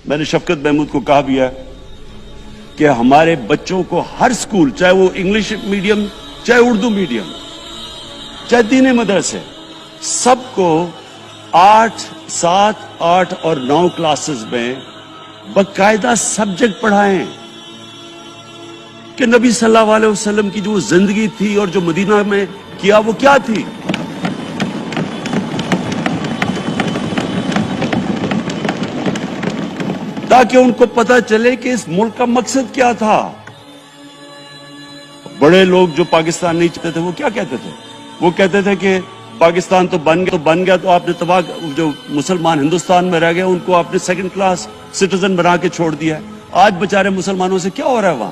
میں نے شفقت محمود کو کہا بھی ہے کہ ہمارے بچوں کو ہر سکول، چاہے وہ انگلش میڈیم، چاہے اردو میڈیم، چاہے دینی مدرسے، سب کو 8، 7، 8 اور 9 کلاسز میں باقاعدہ سبجیکٹ پڑھائیں کہ نبی صلی اللہ علیہ وسلم کی جو زندگی تھی اور جو مدینہ میں کیا وہ کیا تھی. تاکہ ان کو پتہ چلے کہ اس ملک کا مقصد کیا تھا. بڑے لوگ جو پاکستان نہیں چاہتے تھے وہ کیا کہتے تھے؟ وہ کہتے تھے کہ پاکستان تو بن گیا تو آپ نے تباہ، جو مسلمان ہندوستان میں رہ گئے ان کو آپ نے سیکنڈ کلاس سٹیزن بنا کے چھوڑ دیا ہے. آج بیچارے مسلمانوں سے کیا ہو رہا ہے وہاں؟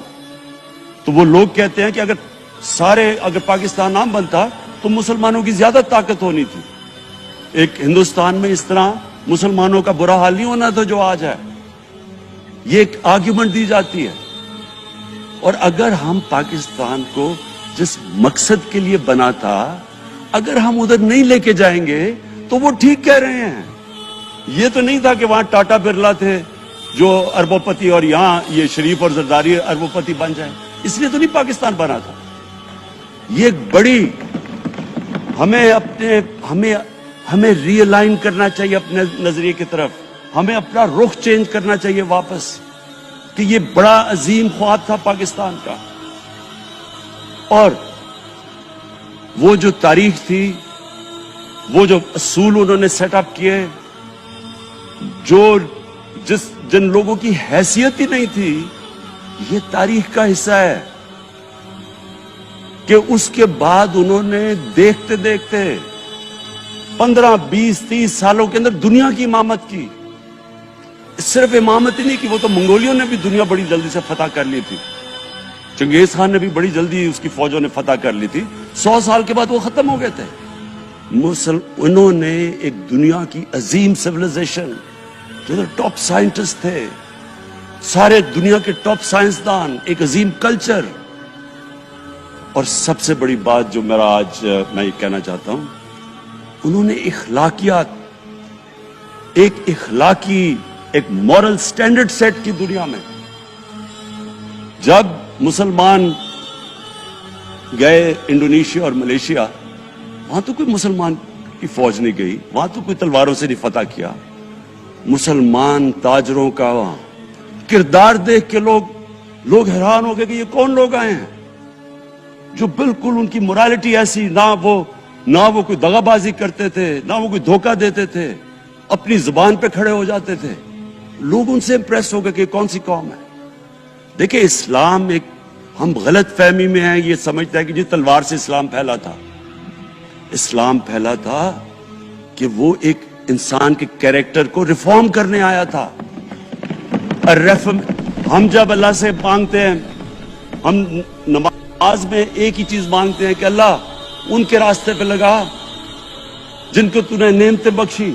تو وہ لوگ کہتے ہیں کہ اگر پاکستان نہ بنتا تو مسلمانوں کی زیادہ طاقت ہونی تھی. ایک ہندوستان میں اس طرح مسلمانوں کا برا حال نہیں ہونا تھا جو آج ہے. یہ ایک آرگیومنٹ دی جاتی ہے. اور اگر ہم پاکستان کو جس مقصد کے لیے بنا تھا اگر ہم ادھر نہیں لے کے جائیں گے تو وہ ٹھیک کہہ رہے ہیں. یہ تو نہیں تھا کہ وہاں ٹاٹا برلا تھے جو اربوں پتی اور یہاں یہ شریف اور زرداری اربوں پتی بن جائیں. اس لیے تو نہیں پاکستان بنا تھا. یہ ایک بڑی ہمیں ری الائن کرنا چاہیے اپنے نظریے کی طرف. ہمیں اپنا رخ چینج کرنا چاہیے واپس کہ یہ بڑا عظیم خواب تھا پاکستان کا. اور وہ جو تاریخ تھی، وہ جو اصول انہوں نے سیٹ اپ کیے، جن لوگوں کی حیثیت ہی نہیں تھی، یہ تاریخ کا حصہ ہے کہ اس کے بعد انہوں نے دیکھتے دیکھتے 15، 20، 30 سالوں کے اندر دنیا کی امامت کی. صرف امامت ہی نہیں کی، وہ تو منگولیوں نے بھی دنیا بڑی جلدی سے فتح کر لی تھی. چنگیز خان نے بھی بڑی جلدی اس کی فوجوں نے فتح کر لی تھی. 100 سال کے بعد وہ ختم ہو گئے تھے. انہوں نے ایک دنیا کی عظیم سیویلائزیشن، جو ٹاپ سائنٹسٹ تھے، سارے دنیا کے ٹاپ سائنسدان، ایک عظیم کلچر. اور سب سے بڑی بات جو آج میں یہ کہنا چاہتا ہوں، انہوں نے اخلاقیات، ایک مورل سٹینڈرڈ سیٹ کی دنیا میں. جب مسلمان گئے انڈونیشیا اور ملیشیا، وہاں تو کوئی مسلمان کی فوج نہیں گئی، وہاں تو کوئی تلواروں سے نہیں فتح کیا. مسلمان تاجروں کا وہاں کردار دیکھ کے لوگ حیران ہو گئے کہ یہ کون لوگ آئے ہیں جو بالکل ان کی morality ایسی، نہ وہ کوئی دغا بازی کرتے تھے، نہ وہ کوئی دھوکہ دیتے تھے، اپنی زبان پہ کھڑے ہو جاتے تھے. لوگ ان سے امپریس ہو گئے کہ کون سی قوم ہے. دیکھیں اسلام ہم غلط فہمی میں ہیں، یہ سمجھتا ہے کہ جی تلوار سے اسلام پھیلا تھا. اسلام پھیلا تھا کہ وہ ایک انسان کے کیریکٹر کو ریفارم کرنے آیا تھا. ہم جب اللہ سے مانگتے ہیں، ہم نماز میں ایک ہی چیز مانگتے ہیں کہ اللہ ان کے راستے پہ لگا جن کو تو نے نعمتیں بخشی،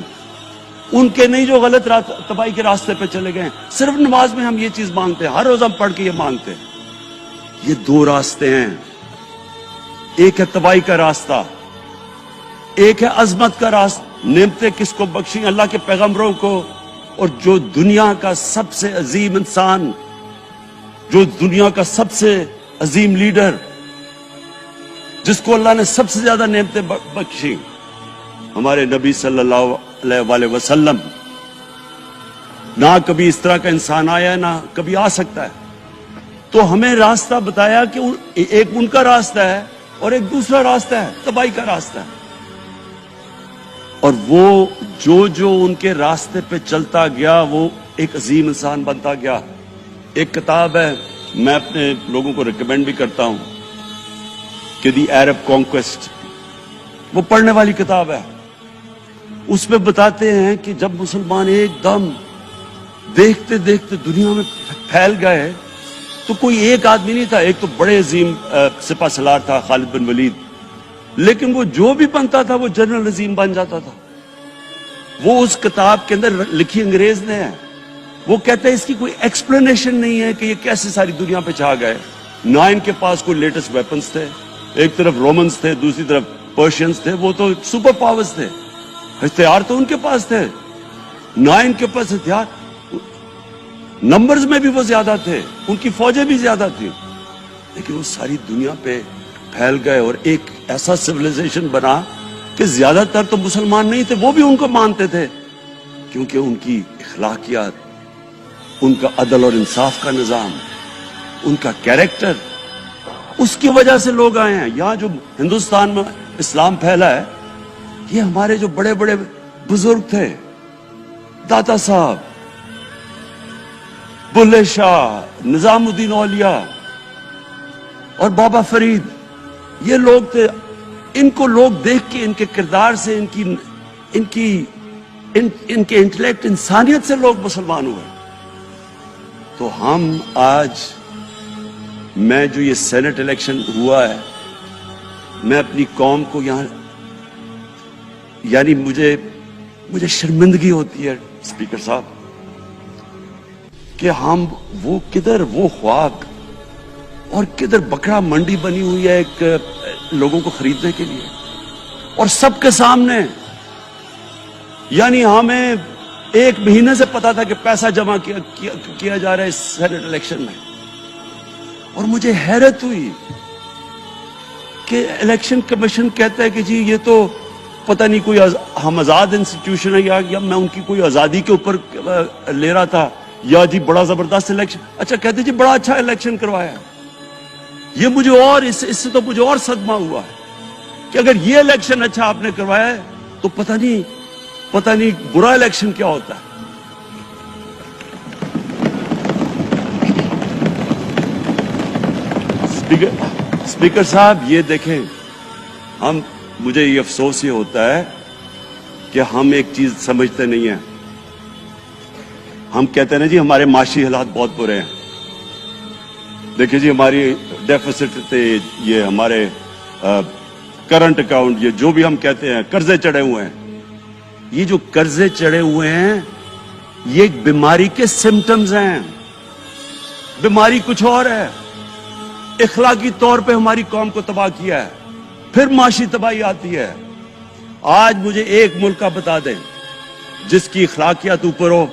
ان کے نہیں جو غلط تباہی کے راستے پہ چلے گئے. صرف نماز میں ہم یہ چیز مانگتے ہیں، ہر روز ہم پڑھ کے یہ مانگتے ہیں. یہ 2 راستے ہیں، ایک ہے تباہی کا راستہ، ایک ہے عظمت کا راستہ. نعمتیں کس کو بخشیں؟ اللہ کے پیغمبروں کو. اور جو دنیا کا سب سے عظیم انسان، جو دنیا کا سب سے عظیم لیڈر، جس کو اللہ نے سب سے زیادہ نعمتیں بخشیں، ہمارے نبی صلی اللہ علیہ وسلم. نہ کبھی اس طرح کا انسان آیا ہے، نہ کبھی آ سکتا ہے. تو ہمیں راستہ بتایا کہ ایک ان کا راستہ ہے اور ایک دوسرا راستہ ہے، تباہی کا راستہ ہے. اور وہ جو ان کے راستے پہ چلتا گیا وہ ایک عظیم انسان بنتا گیا. ایک کتاب ہے، میں اپنے لوگوں کو ریکمینڈ بھی کرتا ہوں کہ دی عرب کانکویسٹ، وہ پڑھنے والی کتاب ہے. اس میں بتاتے ہیں کہ جب مسلمان ایک دم دیکھتے دیکھتے دنیا میں پھیل گئے تو کوئی ایک آدمی نہیں تھا. ایک تو بڑے عظیم سپہ سالار تھا خالد بن ولید، لیکن وہ جو بھی بنتا تھا وہ جنرل عظیم بن جاتا تھا. وہ اس کتاب کے اندر لکھی انگریز نے ہے. وہ کہتے ہیں اس کی کوئی ایکسپلینیشن نہیں ہے کہ یہ کیسے ساری دنیا پہ چھا گئے. نہ ان کے پاس کوئی لیٹسٹ ویپنز تھے، ایک طرف رومنز تھے، دوسری طرف پرشینز تھے، وہ تو سپر پاورز تھے. ہتھیار تو ان کے پاس تھے، نہ ان کے پاس ہتھیار. نمبرز میں بھی وہ زیادہ تھے, ان کی فوجیں بھی زیادہ تھیں, لیکن وہ ساری دنیا پہ پھیل گئے اور ایک ایسا سویلائزیشن بنا کہ زیادہ تر تو مسلمان نہیں تھے, وہ بھی ان کو مانتے تھے, کیونکہ ان کی اخلاقیات, ان کا عدل اور انصاف کا نظام, ان کا کیریکٹر, اس کی وجہ سے لوگ آئے ہیں. یہاں جو ہندوستان میں اسلام پھیلا ہے, یہ ہمارے جو بڑے بڑے بزرگ تھے, داتا صاحب, بلے شاہ, نظام الدین اولیاء اور بابا فرید, یہ لوگ تھے. ان کو لوگ دیکھ کے, ان کے کردار سے, ان کے انٹلیکٹ, انسانیت سے لوگ مسلمان ہوئے. تو ہم آج, میں جو یہ سینٹ الیکشن ہوا ہے, میں اپنی قوم کو یہاں, یعنی مجھے شرمندگی ہوتی ہے اسپیکر صاحب کہ ہم وہ کدھر وہ خواب اور کدھر بکرا منڈی بنی ہوئی ہے ایک لوگوں کو خریدنے کے لیے, اور سب کے سامنے. یعنی ہمیں ایک مہینے سے پتا تھا کہ پیسہ جمع کیا جا رہا ہے اس سینٹ الیکشن میں, اور مجھے حیرت ہوئی کہ الیکشن کمیشن کہتا ہے کہ جی یہ تو پتہ نہیں کوئی ہم آزاد انسٹیٹیوشن ہے, یا میں ان کی کوئی آزادی کے اوپر لے رہا تھا, یا جی بڑا زبردست الیکشن. اچھا کہتے جی بڑا اچھا الیکشن کروایا. یہ مجھے اور اس سے تو مجھے اور صدمہ ہوا ہے کہ اگر یہ الیکشن اچھا آپ نے کروایا ہے تو پتہ نہیں برا الیکشن کیا ہوتا ہے. اسپیکر صاحب یہ دیکھیں, مجھے یہ افسوس یہ ہوتا ہے کہ ہم ایک چیز سمجھتے نہیں ہیں. ہم کہتے ہیں نا جی ہمارے معاشی حالات بہت برے ہیں. دیکھیں جی ہماری ڈیفیسٹ تھے, یہ ہمارے کرنٹ اکاؤنٹ, یہ جو بھی ہم کہتے ہیں, قرضے چڑھے ہوئے ہیں. یہ جو قرضے چڑھے ہوئے ہیں یہ ایک بیماری کے سمٹمز ہیں. بیماری کچھ اور ہے. اخلاقی طور پہ ہماری قوم کو تباہ کیا ہے, پھر معاشی تباہی آتی ہے. آج مجھے ایک ملک کا بتا دیں جس کی اخلاقیات اوپر ہو,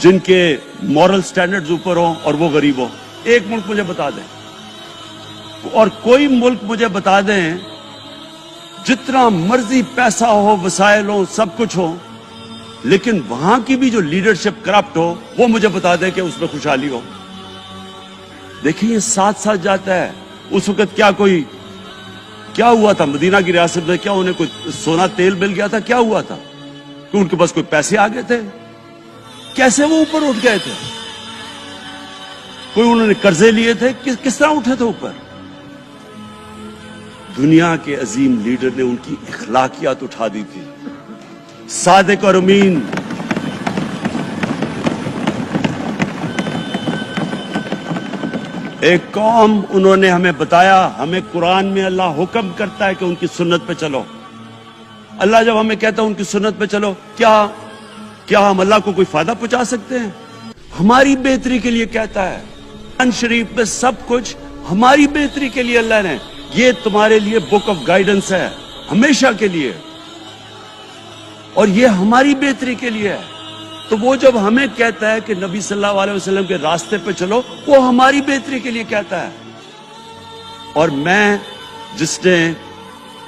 جن کے مورل سٹینڈرڈز اوپر ہوں اور وہ غریب ہو. ایک ملک مجھے بتا دیں, اور کوئی ملک مجھے بتا دیں جتنا مرضی پیسہ ہو, وسائل ہو, سب کچھ ہو, لیکن وہاں کی بھی جو لیڈرشپ کرپٹ ہو, وہ مجھے بتا دیں کہ اس میں خوشحالی ہو. دیکھیں یہ ساتھ ساتھ جاتا ہے. اس وقت کیا ہوا تھا مدینہ کی ریاست میں, کیا انہیں کوئی سونا تیل مل گیا تھا, کیا ہوا تھا کہ ان کے پاس کوئی پیسے آ گئے تھے, کیسے وہ اوپر اٹھ گئے تھے, کوئی انہوں نے قرضے لیے تھے, کس طرح اٹھے تھے اوپر. دنیا کے عظیم لیڈر نے ان کی اخلاقیات اٹھا دی تھی, صادق اور امین. ایک قوم, انہوں نے ہمیں بتایا, ہمیں قرآن میں اللہ حکم کرتا ہے کہ ان کی سنت پہ چلو. اللہ جب ہمیں کہتا ہے ان کی سنت پہ چلو, کیا ہم اللہ کو کوئی فائدہ پہنچا سکتے ہیں؟ ہماری بہتری کے لیے کہتا ہے. قرآن شریف میں سب کچھ ہماری بہتری کے لیے اللہ نے, یہ تمہارے لیے بک آف گائیڈنس ہے ہمیشہ کے لیے, اور یہ ہماری بہتری کے لیے ہے. تو وہ جب ہمیں کہتا ہے کہ نبی صلی اللہ علیہ وسلم کے راستے پہ چلو, وہ ہماری بہتری کے لیے کہتا ہے. اور میں, جس نے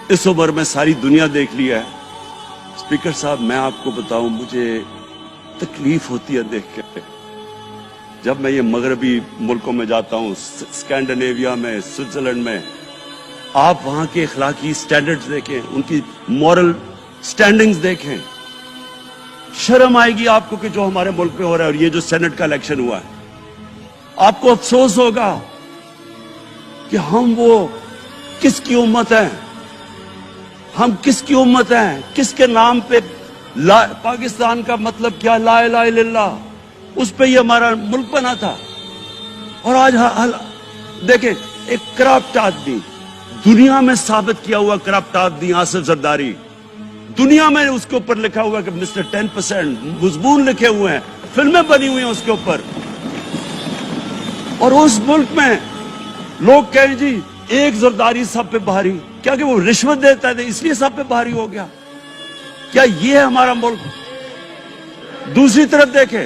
اس عمر میں ساری دنیا دیکھ لی ہے, اسپیکر صاحب میں آپ کو بتاؤں, مجھے تکلیف ہوتی ہے دیکھ کے. جب میں یہ مغربی ملکوں میں جاتا ہوں, اسکینڈینیویا میں, سوئٹزرلینڈ میں, آپ وہاں کے اخلاقی سٹینڈرڈز دیکھیں, ان کی مورل سٹینڈنگز دیکھیں, شرم آئے گی آپ کو کہ جو ہمارے ملک میں ہو رہا ہے. اور یہ جو سینٹ کا الیکشن ہوا ہے, آپ کو افسوس ہوگا کہ ہم وہ کس کی امت ہیں, ہم کس کی امت ہیں, کس کے نام پہ پاکستان کا مطلب کیا, لا الہ الا اللہ, اس پہ یہ ہمارا ملک بنا تھا. اور آج دیکھیں ایک کرپٹ آدمی, دنیا میں ثابت کیا ہوا کرپٹ آدمی آصف زرداری, دنیا میں اس کے اوپر لکھا ہوا کہ مسٹر 10%, مضمون لکھے ہوئے ہیں, فلمیں بنی ہوئی ہیں اس کے اوپر. اور اس ملک میں لوگ کہیں جی ایک زرداری سب پہ بھاری, کیا کہ وہ رشوت دیتا ہے اس لیے سب پہ بھاری ہو گیا. کیا یہ ہے ہمارا ملک؟ دوسری طرف دیکھیں,